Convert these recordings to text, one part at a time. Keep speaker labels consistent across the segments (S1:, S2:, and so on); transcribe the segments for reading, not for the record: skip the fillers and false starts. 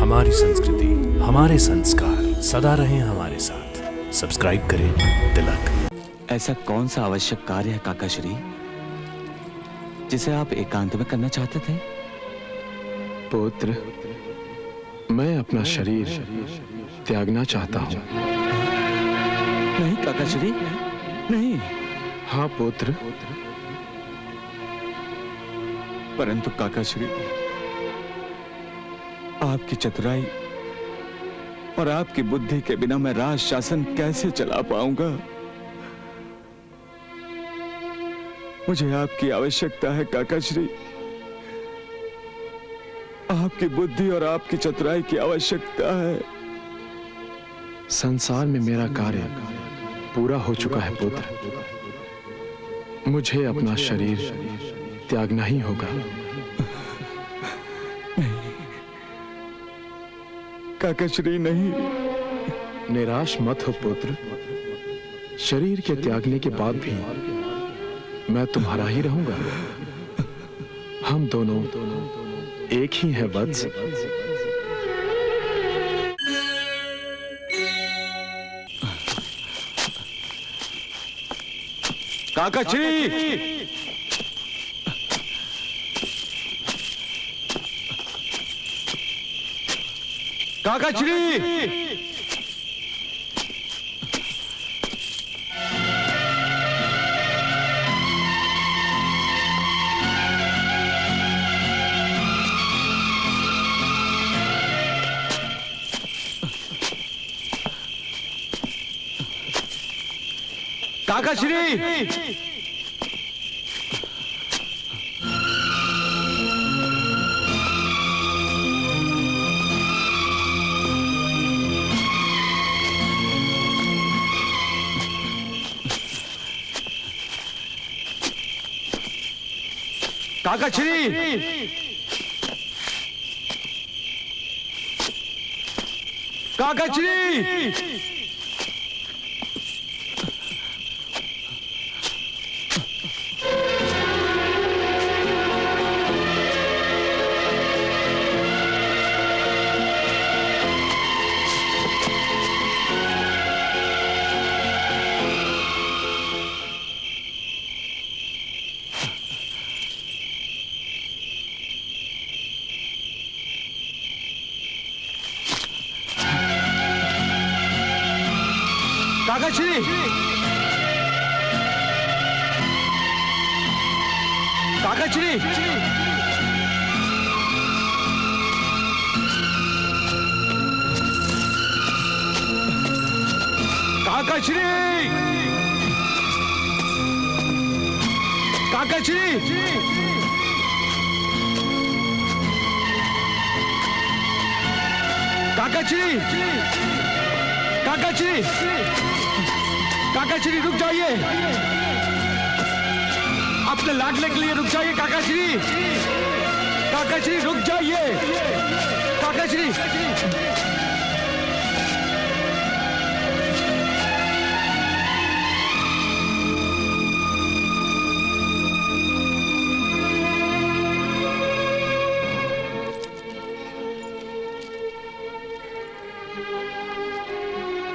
S1: हमारी संस्कृति, हमारे संस्कार सदा रहें हमारे साथ। सब्सक्राइब करें तिलक।
S2: ऐसा कौन सा आवश्यक कार्य है काकाश्री जिसे आप एकांत में करना चाहते थे?
S3: पुत्र, मैं अपना शरीर त्यागना चाहता हूं।
S2: नहीं काकाश्री, नहीं।
S3: हाँ पुत्र।
S2: परंतु काकाश्री, आपकी चतुराई और आपकी बुद्धि के बिना मैं राज शासन कैसे चला पाऊंगा? मुझे आपकी आवश्यकता है काकाश्री। आपकी बुद्धि और आपकी चतुराई की आवश्यकता है।
S3: संसार में मेरा कार्य पूरा हो चुका है पुत्र। मुझे अपना शरीर त्यागना ही होगा।
S2: काकाश्री नहीं।
S3: निराश मत हो पुत्र। शरीर के त्यागने के बाद भी मैं तुम्हारा ही रहूंगा। हम दोनों एक ही हैं वत्स।
S2: काकाश्री, काकाश्री, काकाश्री, काकाश्री, काकाश्री, काकाश्री, काकाश्री, काकाश्री, काकाश्री, काकाश्री, काकाश्री, काकाश्री रुक जाइए। अपने लागने के लिए रुक जाइए काकाश्री। काकाश्री रुक जाइए। काकाश्री,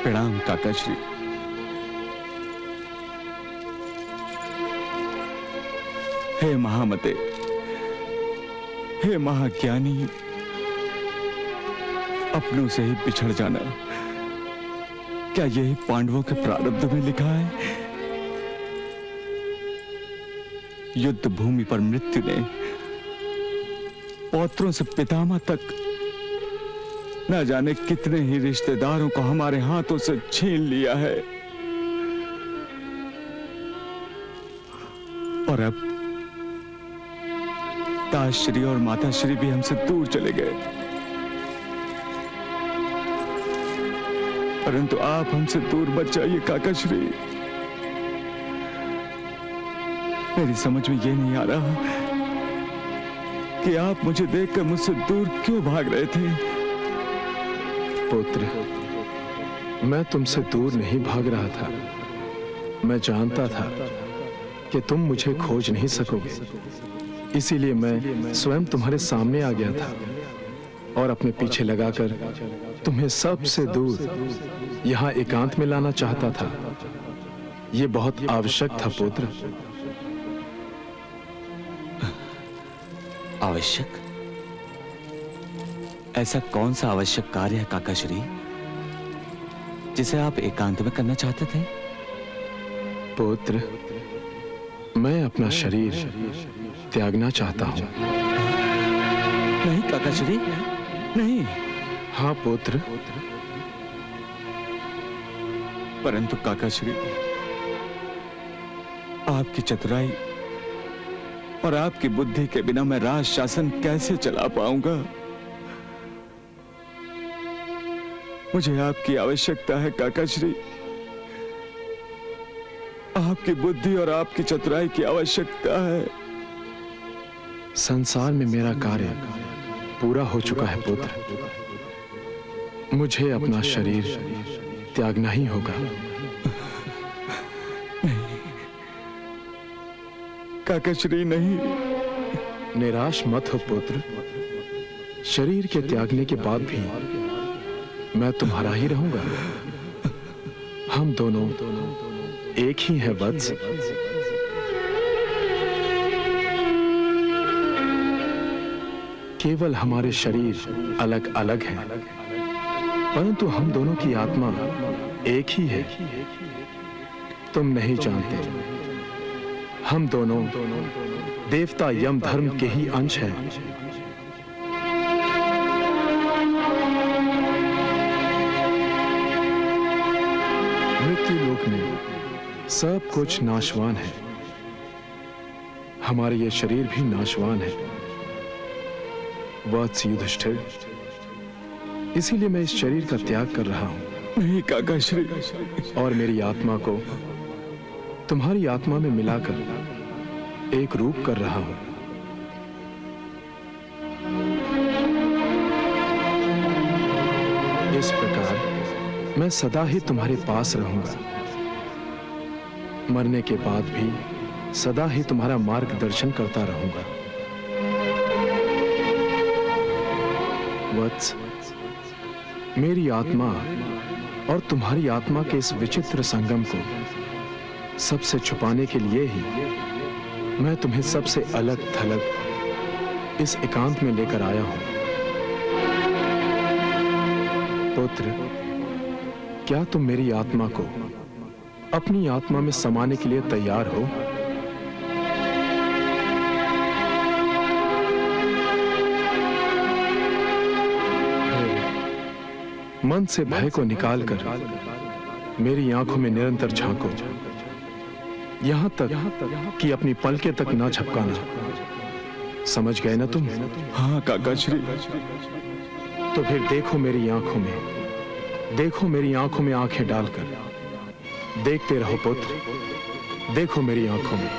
S2: प्रणाम काकाश्री। हे महामते, हे महाज्ञानी, अपनों से ही बिछड़ जाना क्या यही पांडवों के प्रारब्ध में लिखा है? युद्ध भूमि पर मृत्यु ने पौत्रों से पितामह तक न जाने कितने ही रिश्तेदारों को हमारे हाथों से छीन लिया है। और अब पिताश्री और माताश्री भी हमसे दूर चले गए। परंतु आप हमसे दूर मत जाइए काकाश्री। मेरी समझ में यह नहीं आ रहा कि आप मुझे देखकर मुझसे दूर क्यों भाग रहे थे।
S3: पुत्र, मैं तुमसे दूर नहीं भाग रहा था। मैं जानता था कि तुम मुझे खोज नहीं सकोगे, इसीलिए मैं स्वयं तुम्हारे सामने आ गया था और अपने पीछे लगाकर तुम्हें सबसे दूर यहाँ एकांत में लाना चाहता था। ये बहुत आवश्यक था पुत्र।
S4: आवश्यक? ऐसा कौन सा आवश्यक कार्य है काका श्री जिसे आप एकांत में करना चाहते थे?
S3: पुत्र, मैं अपना शरीर त्यागना चाहता हूं।
S4: नहीं काका श्री, नहीं।
S3: हाँ पुत्र।
S4: परंतु काका श्री, आपकी चतुराई और आपकी बुद्धि के बिना मैं राज शासन कैसे चला पाऊंगा? मुझे आपकी आवश्यकता है काका श्री। आपकी बुद्धि और आपकी चतुराई की आवश्यकता है।
S3: संसार में मेरा कार्य पूरा हो चुका है पुत्र। मुझे अपना शरीर त्यागना ही होगा।
S4: काका श्री नहीं।
S3: निराश मत हो पुत्र। शरीर के त्यागने के बाद भी मैं तुम्हारा ही रहूंगा। हम दोनों एक ही हैं वत्स। केवल हमारे शरीर अलग अलग हैं, परंतु हम दोनों की आत्मा एक ही है। तुम नहीं जानते, हम दोनों देवता यम धर्म के ही अंश हैं। मृत्यु लोक में सब कुछ नाशवान है। हमारे ये शरीर भी नाशवान है वत्स युधिष्ठिर। इसीलिए मैं इस शरीर का त्याग कर रहा हूं।
S4: नहीं काका श्री।
S3: और मेरी आत्मा को तुम्हारी आत्मा में मिलाकर एक रूप कर रहा हूं। इस प्रकार मैं सदा ही तुम्हारे पास रहूंगा। मरने के बाद भी सदा ही तुम्हारा मार्गदर्शन करता रहूंगा। वत्स, मेरी आत्मा और तुम्हारी आत्मा के इस विचित्र संगम को सबसे छुपाने के लिए ही मैं तुम्हें सबसे अलग थलग इस एकांत में लेकर आया हूं। पुत्र, क्या तुम मेरी आत्मा को अपनी आत्मा में समाने के लिए तैयार हो? मन से भय को निकालकर मेरी आंखों में निरंतर झांको, यहां तक कि अपनी पलकें तक ना झपकाना। समझ गए ना तुम?
S4: हाँ काका श्री।
S3: तो फिर देखो मेरी आंखों में, देखो मेरी आंखों में आंखें डालकर। देखते रहो पुत्र, देखो मेरी आंखों में।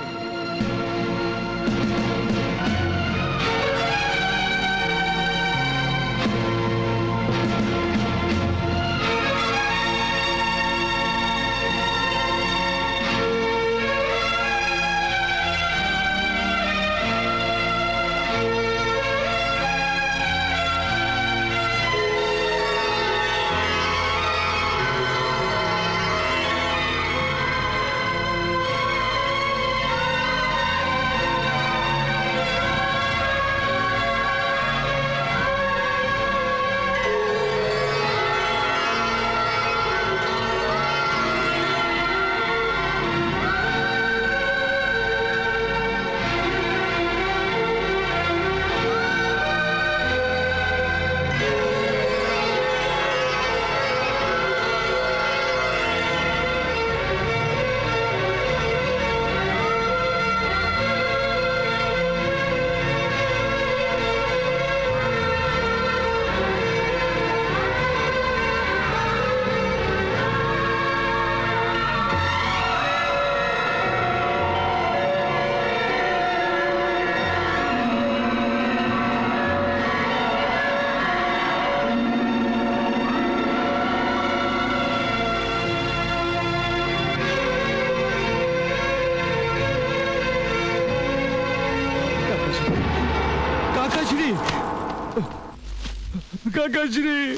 S2: काकाश्री,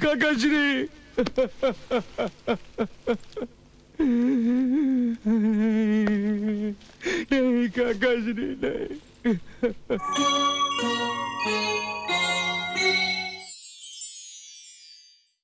S2: काकाश्री, नहीं काकाश्री नहीं।